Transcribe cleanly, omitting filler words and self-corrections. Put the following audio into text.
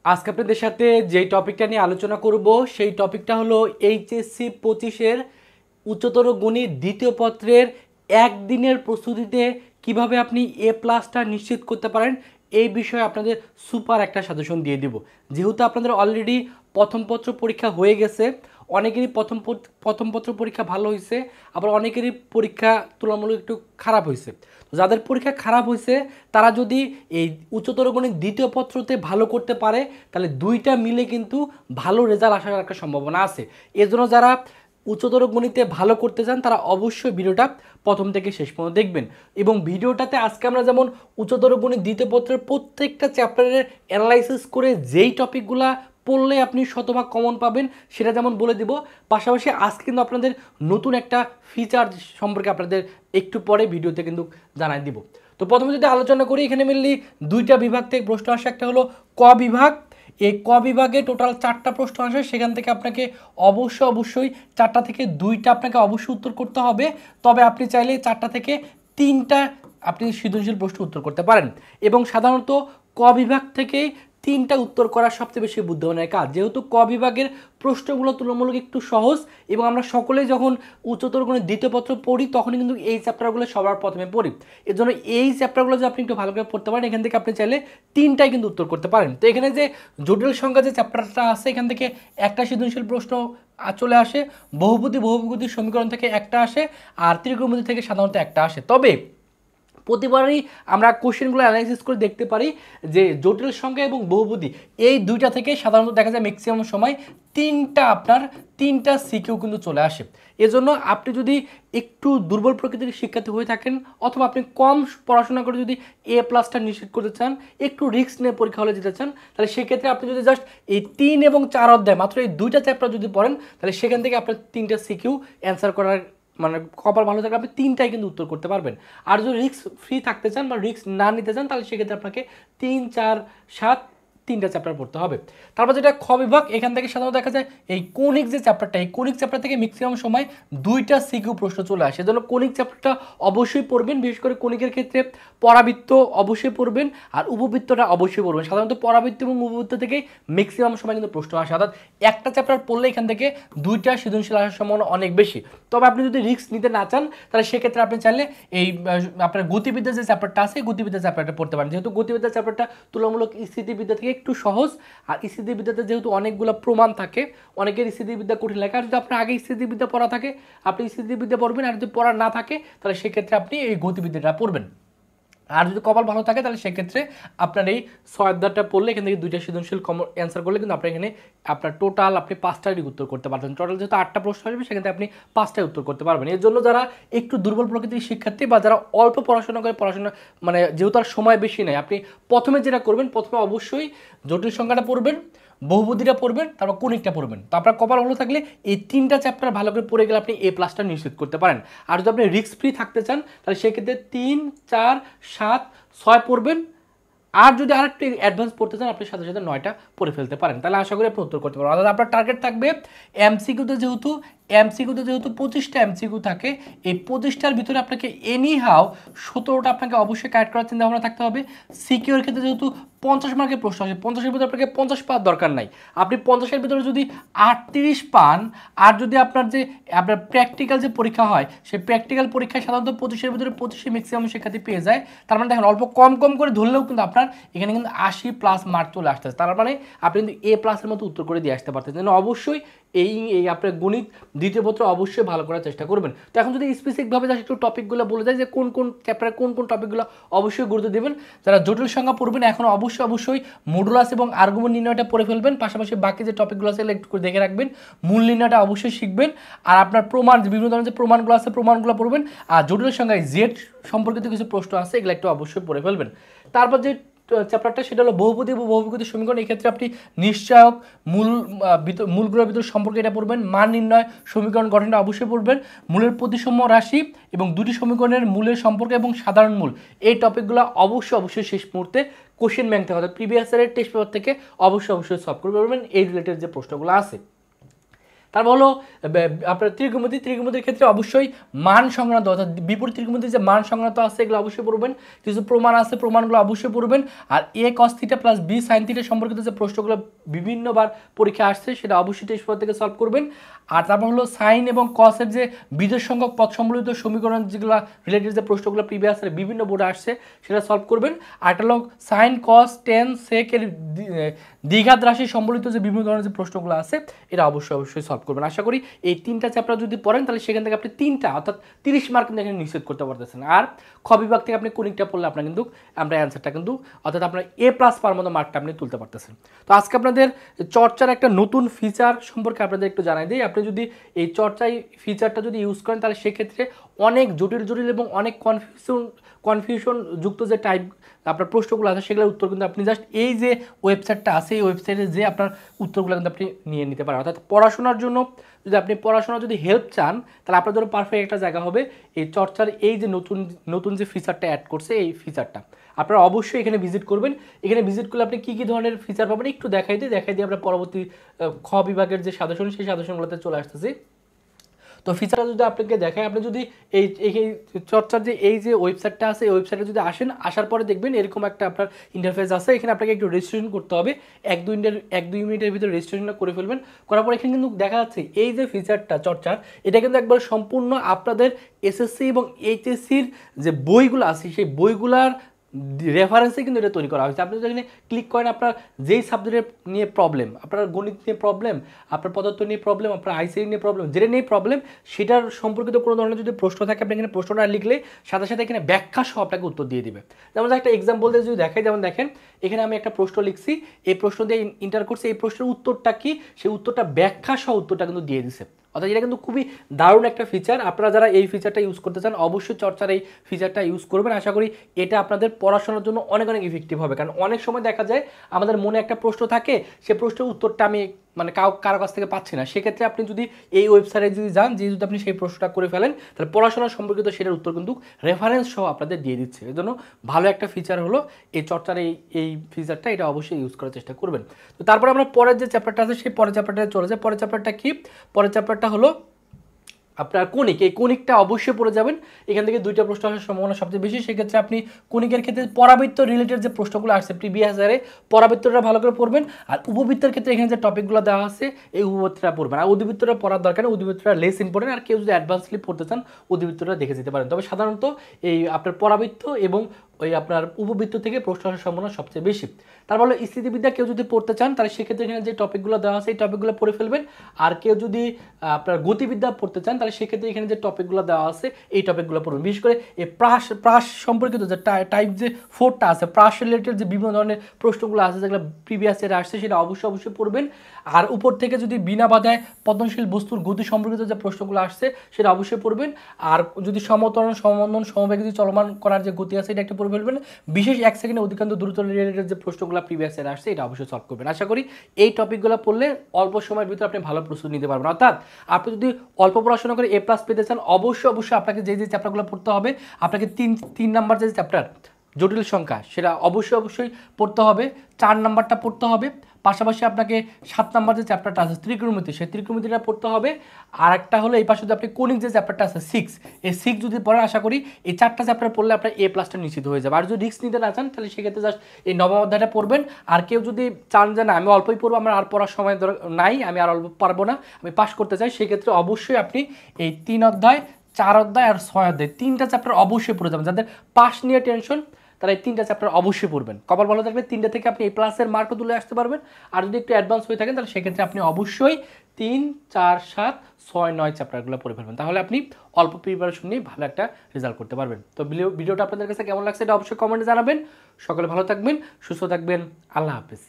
আজকে আপনাদের সাথে যেই টপিকটা নিয়ে আলোচনা করব সেই টপিকটা হলো এইচএসসি 25-এর উচ্চতর গণিত দ্বিতীয় পত্রের একদিনের প্রস্তুতিতে কিভাবে আপনি A+টা নিশ্চিত করতে পারেন এই বিষয়ে আপনাদের সুপার একটা সাজেশন দিয়ে দিব। যেহেতু আপনাদের অলরেডি প্রথম পত্র পরীক্ষা হয়ে গেছে, অনেকেরই প্রথম পত্র পরীক্ষা ভালো হয়েছে, আবার অনেকেরই পরীক্ষা তুলনামূলক একটু খারাপ হয়েছে। যাদের পরীক্ষা খারাপ হয়েছে তারা যদি এই উচ্চতর গণিত দ্বিতীয় পত্রতে ভালো করতে পারে তাহলে দুইটা মিলে কিন্তু ভালো রেজাল্ট আসার একটা সম্ভাবনা আছে। এজন্য যারা উচ্চতর গণিতে ভালো করতে চান তারা অবশ্যই ভিডিওটা প্রথম থেকে শেষ পর্যন্ত দেখবেন। এবং ভিডিওটাতে আজকে আমরা যেমন উচ্চতর গণিত দ্বিতীয় পত্রের প্রত্যেকটা চ্যাপ্টারের অ্যানালাইসিস করে যেই টপিকগুলা পড়লে আপনি শতভাগ কমন পাবেন সেটা যেমন বলে দিব, পাশাপাশি আজকে কিন্তু আপনাদের নতুন একটা ফিচার সম্পর্কে আপনাদের একটু পরে ভিডিওতে কিন্তু জানাই দিব। তো প্রথমে যদি আলোচনা করি, এখানে মেনলি দুইটা বিভাগ থেকে প্রশ্ন আসে। একটা হলো ক বিভাগ। এই ক বিভাগে টোটাল 4টা প্রশ্ন আসে, সেখান থেকে আপনাকে অবশ্যই 4টা থেকে 2টা আপনাকে অবশ্যই উত্তর করতে হবে। তবে আপনি চাইলে 4টা থেকে 3টা আপনি সৃজনশীল প্রশ্ন উত্তর করতে পারেন। এবং সাধারণত ক বিভাগ থেকে 3টা উত্তর করা সবচেয়ে বেশি বুদ্ধিমানের কাজ, যেহেতু ক বিভাগের প্রশ্নগুলো তুলনামূলক একটু সহজ এবং আমরা সকলেই যখন উচ্চতর গণিত দ্বিতীয় পত্র পড়ি তখনই কিন্তু এই চ্যাপ্টারগুলো সবার প্রথমে পড়ি। এর জন্য এই চ্যাপ্টারগুলো যদি আপনি একটু ভালো করে পড়তে পারেন, এখান থেকে আপনি চাইলে 3টাই কিন্তু উত্তর করতে পারেন। তো এখানে যে জটিল সংখ্যা যে চ্যাপ্টারটা আছে, এখান থেকে একটা সৃজনশীল প্রশ্ন চলে আসে, বহুপদী সমীকরণ থেকে একটা আসে, আর ত্রিকোণমিতি থেকে সাধারণত একটা আসে। তবে প্রতিবারই আমরা কোশ্চেনগুলো অ্যানালাইসিস করে দেখতে পারি যে জটিল সংখ্যা এবং বহুপদী এই দুইটা থেকে সাধারণত দেখা যায় ম্যাক্সিমাম সময় তিনটা সিকিউ কিন্তু চলে আসে। এজন্য আপনি যদি একটু দুর্বল প্রকৃতির শিক্ষার্থী হয়ে থাকেন অথবা আপনি কম পড়াশোনা করে যদি A+টা নিশ্চিত করতে চান, একটু রিস্ক নিয়ে পরীক্ষা হলে যেতে চান, তাহলে সেক্ষেত্রে আপনি যদি জাস্ট এই 3 এবং 4 অধ্যায় মাত্র এই দুইটা চ্যাপ্টার যদি পড়েন তাহলে সেখান থেকে আপনার 3টা সিকিউ অ্যান্সার করার মানে কপাল ভালো থাকলে আপনি 3টাই কিন্তু উত্তর করতে পারবেন। আর যদি রিস্ক ফ্রি থাকতে চান বা রিস্ক না নিতে চান তাহলে সেক্ষেত্রে আপনাকে 3, 4, 7 3টা চ্যাপ্টার পড়তে হবে। তারপর যেটা খ বিভাগ, এখান থেকে সাধারণত দেখা যায় এই কৌণিক যে চ্যাপ্টারটা, এই কৌণিক চ্যাপ্টার থেকে ম্যাক্সিমাম সময় 2টা সিকিউ প্রশ্ন চলে আসে। সেজন্য কৌণিক চ্যাপ্টারটা অবশ্যই পড়বেন, বিশেষ করে কৌণিকের ক্ষেত্রে পরাবৃত্ত অবশ্যই পড়বেন আর উপবৃত্তটা অবশ্যই পড়বেন। সাধারণত পরাবৃত্ত এবং উপবৃত্ত থেকে ম্যাক্সিমাম সময় কিন্তু প্রশ্ন আসে, অর্থাৎ একটা চ্যাপ্টার পড়লে এখান থেকে 2টা সৃজনশীল আসার সম্ভাবনা অনেক বেশি। তবে আপনি যদি রিস্ক নিতে না চান তাহলে সেক্ষেত্রে আপনি চাইলে এই আপনার গতিবিদ্যা যে চ্যাপ্টারটা আছে গতিবিদ্যা চ্যাপ্টারটা পড়তে পারেন, যেহেতু গতিবিদ্যা চ্যাপ্টারটা তুলনামূলক স্থিতিবিদ্যা থেকে একটু সহজ। আর স্থিতিবিদ্যাতে যেহেতু অনেকগুলো প্রমাণ থাকে, অনেকের স্থিতিবিদ্যা কঠিন লাগে। আর যদি আপনার আগে স্থিতিবিদ্যা পড়া থাকে আপনি স্থিতিবিদ্যা পড়বেন, আর যদি পড়া না থাকে তাহলে সেক্ষেত্রে আপনি এই গতিবিদ্যাটা পড়বেন। আর যদি কপাল ভালো থাকে তাহলে সেক্ষেত্রে আপনার এই 6 অধ্যায়টা পড়লে এখান থেকে 2টা সৃজনশীল অ্যান্সার করলে কিন্তু আপনার এখানে আপনার টোটাল আপনি 5টারই উত্তর করতে পারবেন। টোটাল যেহেতু 8টা প্রশ্ন আসবে সেখানে আপনি 5টাই উত্তর করতে পারবেন। এর জন্য যারা একটু দুর্বল প্রকৃতির শিক্ষার্থী বা যারা অল্প পড়াশোনা করে, পড়াশোনা মানে যেহেতু আর সময় বেশি নেই, আপনি প্রথমে যেটা করবেন, প্রথমে অবশ্যই জটিল সংখ্যাটা পড়বেন, বহুপদীটা পড়বেন, তারপর কৌণিকটা পড়বেন। তো আপনার কপাল ভালো থাকলে এই 3টা চ্যাপ্টার ভালো করে পড়ে গেলে আপনি A+টা নিশ্চিত করতে পারেন। আর যদি আপনি রিস্ক ফ্রি থাকতে চান তাহলে সেক্ষেত্রে 3, 4, 7, 6 পড়বেন। আর যদি আরেকটু অ্যাডভান্স পড়তে চান আপনি সাথে সাথে 9টা পড়ে ফেলতে পারেন, তাহলে আশা করি আপনি উত্তর করতে পারবেন। অর্থাৎ আপনার টার্গেট থাকবে এমসিকিউতে যেহেতু 25টা এমসিকিউ থাকে, এই 25টার ভিতরে আপনাকে এনি হাও 17টা আপনাকে অবশ্যই কারেক্ট করার চিন্তা ভাবনা থাকতে হবে। সিকিউর ক্ষেত্রে যেহেতু 50 মার্কের প্রশ্ন আসে, 50-এর ভিতরে আপনাকে 50 পাওয়ার দরকার নাই। আপনি 50-এর ভিতরে যদি 38 পান, আর যদি আপনার যে আপনার প্র্যাকটিক্যাল যে পরীক্ষা হয় সেই প্র্যাকটিক্যাল পরীক্ষায় সাধারণত 25-এর ভিতরে 25 ম্যাক্সিমাম শিক্ষার্থী পেয়ে যায়। তার মানে দেখেন অল্প কম করে ধরলেও কিন্তু আপনার এখানে কিন্তু 80+ মার্ক চলে আসতেছে। তার মানে আপনি কিন্তু A+-এর মতো উত্তর করে দিয়ে আসতে পারতেছেন। অবশ্যই এই আপনার গণিত দ্বিতীয় পত্র অবশ্যই ভালো করার চেষ্টা করবেন। তো এখন যদি স্পেসিফিকভাবে যা একটু টপিকগুলো বলে যায় যে কোন চ্যাপ্টারে কোন টপিকগুলো অবশ্যই গুরুত্ব দেবেন। যারা জটিল সংখ্যা পড়বেন এখন অবশ্যই মডুলাস এবং আর্গুমেন্ট নির্ণয়টা পড়ে ফেলবেন, পাশাপাশি বাকি যে টপিকগুলো আছে একটু করে দেখে রাখবেন, মূল নির্ণয়টা অবশ্যই শিখবেন। আর আপনার প্রমাণ, বিভিন্ন ধরনের যে প্রমাণগুলো আছে প্রমাণগুলো পড়বেন। আর জটিল সংখ্যায় জেড সম্পর্কিত কিছু প্রশ্ন আছে এগুলো একটু অবশ্যই পড়ে ফেলবেন। তারপর যে চ্যাপ্টারটা সেটা হলো বহুপদী এবং বহুপদী সমীকরণ। এক্ষেত্রে আপনি নিশ্চয়ক, মূলগুলোর ভিতর সম্পর্কে এটা পড়বেন, মান নির্ণয়, সমীকরণ গঠনটা অবশ্যই পড়বেন, মূলের প্রতিসম রাশি এবং দুটি সমীকরণের মূলের সম্পর্ক এবং সাধারণ মূল, এই টপিকগুলো অবশ্যই শেষ মুহূর্তে কোশ্চেন ব্যাংক থেকে অর্থাৎ প্রিভিয়াস ইয়ারের টেস্ট পেপার থেকে অবশ্যই সলভ করে পারবেন এই রিলেটেড যে প্রশ্নগুলো আছে। তারপর হলো আপনার ত্রিকোণমিতির ক্ষেত্রে অবশ্যই মান সংক্রান্ত অর্থাৎ বিপরীত ত্রিকোণমিতির যে মান সংক্রান্ত আছে এগুলো অবশ্যই পড়বেন, কিছু প্রমাণ আছে প্রমাণগুলো অবশ্যই পড়বেন। আর a cos θ plus b sin θ সম্পর্কিত যে প্রশ্নগুলো বিভিন্নবার পরীক্ষা আসছে সেটা অবশ্যই টেস্ট পেপার থেকে সলভ করবেন। আর তারপর হলো সাইন এবং কসের যে বিজোড় সংখ্যক পদ সম্বলিত সমীকরণ যেগুলো রিলেটেড যে প্রশ্নগুলো প্রিভিয়াস ইয়ারে বিভিন্ন বোর্ডে আসছে সেটা সলভ করবেন। আর একটা হলো সাইন কস টেন সেক এর দ্বিঘাত রাশি সম্বলিত যে বিভিন্ন ধরনের যে প্রশ্নগুলো আছে এটা অবশ্যই সলভ করবেন। আশা করি এই 3টা চ্যাপ্টার যদি পড়েন তাহলে সেখান থেকে আপনি 3টা অর্থাৎ 30 মার্ক কিন্তু এখানে নিশ্চিত করতে পারতেছেন। আর খ বিভাগ থেকে আপনি কোনিকটা পড়লে আপনার কিন্তু আমরা অ্যান্সারটা কিন্তু অর্থাৎ আপনার A+ পাওয়ার মতো মার্কটা আপনি তুলতে পারতেছেন। তো আজকে আপনাদের চর্চার একটা নতুন ফিচার সম্পর্কে আপনাদের একটু জানাই দিই। আপনি যদি এই চর্চায় ফিচারটা যদি ইউজ করেন তাহলে সেক্ষেত্রে অনেক জটিল এবং অনেক কনফিউশন যুক্ত যে টাইপ আপনার প্রশ্নগুলো আছে সেগুলোর উত্তর কিন্তু আপনি জাস্ট এই যে ওয়েবসাইটটা আছে এই ওয়েবসাইটে যে আপনার উত্তরগুলো কিন্তু আপনি নিয়ে নিতে পারেন। অর্থাৎ পড়াশোনার জন্য যদি আপনি যদি হেল্প চান তাহলে আপনার জন্য পারফেক্ট একটা জায়গা হবে এই চর্চার এই যে নতুন যে ফিচারটা অ্যাড করছে এই ফিচারটা। আপনারা অবশ্যই এখানে ভিজিট করবেন। এখানে ভিজিট করলে আপনি কী ধরনের ফিচার পাবেন একটু দেখাই দিই আমরা পরবর্তী খ বিভাগের যে সাজেশন সেই সাজেশনগুলোতে চলে আসতেছি। তো ফিচারটা যদি আপনাকে দেখায়, আপনি যদি এই চর্চার যে এই যে ওয়েবসাইটটা আছে এই ওয়েবসাইটে যদি আসার পরে দেখবেন এরকম একটা আপনার ইন্টারফেস আছে। এখানে আপনাকে একটু রেজিস্ট্রেশন করতে হবে, 1-2 মিনিটের ভিতরে রেজিস্ট্রেশনটা করে ফেলবেন। করার পর এখানে কিন্তু দেখা যাচ্ছে এই যে ফিচারটা চর্চার এটা কিন্তু একবার সম্পূর্ণ আপনাদের এসএসসি এবং এইচএসসির যে বইগুলো আছে সেই বইগুলার রেফারেন্সে কিন্তু এটা তৈরি করা হয়েছে। আপনি যদি এখানে ক্লিক করেন আপনার যেই সাবজেক্টের নিয়ে প্রবলেম, আপনার গণিত নিয়ে প্রবলেম, আপনার পদার্থ নিয়ে প্রবলেম, আপনার আইসিটি নিয়ে প্রবলেম, যেটা নিয়ে প্রবলেম সেটার সম্পর্কিত কোনো ধরনের যদি প্রশ্ন থাকে আপনি এখানে প্রশ্নটা লিখলে সাথে সাথে এখানে ব্যাখ্যা সহ আপনাকে উত্তর দিয়ে দিবে। যেমন একটা এক্সাম্পল দিয়ে যদি দেখাই, যেমন দেখেন এখানে আমি একটা প্রশ্ন লিখছি, এই প্রশ্ন দিয়ে ইন্টার করছি, এই প্রশ্নের উত্তরটা কি সেই উত্তরটা ব্যাখ্যা সহ উত্তরটা কিন্তু দিয়ে দিছে। অর্থাৎ এটা কিন্তু খুবই দারুণ একটা ফিচার। আপনারা যারা এই ফিচারটা ইউজ করতে চান অবশ্যই চর্চার এই ফিচারটা ইউজ করবেন। আশা করি এটা আপনাদের পড়াশোনার জন্য অনেক ইফেক্টিভ হবে। কারণ অনেক সময় দেখা যায় আমাদের মনে একটা প্রশ্ন থাকে, সে প্রশ্নের উত্তরটা আমি কারো কাছ থেকে পাচ্ছি না। সেক্ষেত্রে আপনি যদি এই ওয়েবসাইটে যদি যান, যদি আপনি সেই প্রশ্নটা করে ফেলেন তাহলে পড়াশোনা সম্পর্কিত সেটার উত্তর কিন্তু রেফারেন্স সহ আপনাদের দিয়ে দিচ্ছে। এই জন্য ভালো একটা ফিচার হলো এই চর্চার এই ফিচারটা, এটা অবশ্যই ইউজ করার চেষ্টা করবেন। তো তারপরে আমরা পরের যে চ্যাপ্টারটা আছে সেই পরের চ্যাপ্টারটা চলে যায়। পরের চ্যাপ্টারটা কি? পরের চ্যাপ্টারটা হলো আপনার কনিক। এই কনিকটা অবশ্যই পড়ে যাবেন। এখান থেকে 2টা প্রশ্ন আসার সম্ভাবনা সবচেয়ে বেশি। সেক্ষেত্রে আপনি কনিকের ক্ষেত্রে পরাবৃত্ত রিলেটেড যে প্রশ্নগুলো আসছে প্রিভিয়াস ইয়ারে পরাবৃত্তটা ভালো করে পড়বেন। আর উপবৃত্তের ক্ষেত্রে এখানে যে টপিকগুলো দেওয়া আছে এই উপবৃত্তটা পড়বেন। আর অধিবৃত্তটা পড়ার দরকার নেই, অধিবৃত্তটা লেস ইম্পর্টেন্ট। আর কেউ যদি অ্যাডভান্সলি পড়তে চান অধিবৃত্তটা দেখে যেতে পারেন। তবে সাধারণত এই আপনার পরাবৃত্ত এবং ওই আপনার উপবৃত্ত থেকে প্রশ্ন আসার সম্ভাবনা সবচেয়ে বেশি। তারপর হলো স্থিতিবিদ্যা কেউ যদি পড়তে চান তাহলে সেক্ষেত্রে এখানে যে টপিকগুলো দেওয়া আছে এই টপিকগুলো পড়ে ফেলবেন। আর কেউ যদি আপনার গতিবিদ্যা পড়তে চান তাহলে সেক্ষেত্রে এখানে যে টপিকগুলো দেওয়া আছে এই টপিকগুলো পড়বেন। বিশেষ করে এই প্রাস সম্পর্কিত যে টাইপ যে 4টা আছে, প্রাস রিলেটেড যে বিভিন্ন ধরনের প্রশ্নগুলো আছে যেগুলো প্রিভিয়াস ইয়ারে আসছে সেটা অবশ্যই পড়বেন। আর উপর থেকে যদি বিনা বাধায় পতনশীল বস্তুর গতি সম্পর্কিত যে প্রশ্নগুলো আসছে সেটা অবশ্যই পড়বেন। আর যদি সমতরণ, সমবন্ধন, সমবেগে যদি চলমান করার যে গতি আছে এটা একটা পড়ে ফেলবেন। বিশেষ 1 সেকেন্ডে অধিকান্ত দ্রুত রিলেটেড যে প্রশ্নগুলো প্রিভিয়াস ইয়ারে আসছে এটা অবশ্যই সলভ করবেন। আশা করি এই টপিকগুলো পড়লে অল্প সময়ের ভিতরে আপনি ভালো প্রস্তুতি নিতে পারবেন। অর্থাৎ আপনি যদি অল্প পড়াশোনা করে A+ পেতে চান অবশ্যই আপনাকে যে চ্যাপ্টারগুলো পড়তে হবে, আপনাকে 3 নাম্বার যে চ্যাপ্টার জটিল সংখ্যা সেটা অবশ্যই পড়তে হবে, 4 নাম্বারটা পড়তে হবে। পাশাপাশি আপনাকে 7 নাম্বার যে চ্যাপ্টারটা আছে ত্রিকোণমিতি, সেই ত্রিকোণমিতিটা পড়তে হবে। আর একটা হলো এই পাশে যদি আপনি কনিক যে চ্যাপ্টারটা আছে 6, এই 6 যদি পড়েন আশা করি এই 4টা চ্যাপ্টার পড়লে আপনার A+টা নিশ্চিত হয়ে যাবে। আর যদি রিস্ক নিতে না চান তাহলে সেক্ষেত্রে জাস্ট এই নবম অধ্যায়টা পড়বেন। আর কেউ যদি চান যে না আমি অল্পই পড়বো, আমার আর পড়ার সময় নাই, আমি আর অল্প পারবো না, আমি পাস করতে চাই, সেক্ষেত্রে অবশ্যই আপনি এই 3 অধ্যায়, 4 অধ্যায় আর 6 অধ্যায় 3টা চ্যাপ্টার অবশ্যই পড়ে যাবেন। যাদের পাস নিয়ে টেনশন তারা এই 3টা চ্যাপ্টার অবশ্যই পড়বেন। কপাল ভালো থাকলে 3টা থেকে আপনি A+-এর মার্কও তুলে আসতে পারবেন। আর যদি একটু অ্যাডভান্স হয়ে থাকেন তাহলে সেক্ষেত্রে আপনি অবশ্যই 3, 4, 7, 6, 9 চ্যাপ্টারগুলো পড়ে ফেলবেন। তাহলে আপনি অল্প প্রিপারেশন নিয়ে ভালো একটা রেজাল্ট করতে পারবেন। তো ভিডিওটা আপনাদের কাছে কেমন লাগছে এটা অবশ্যই কমেন্টে জানাবেন। সকলে ভালো থাকবেন, সুস্থ থাকবেন। আল্লাহ হাফেজ।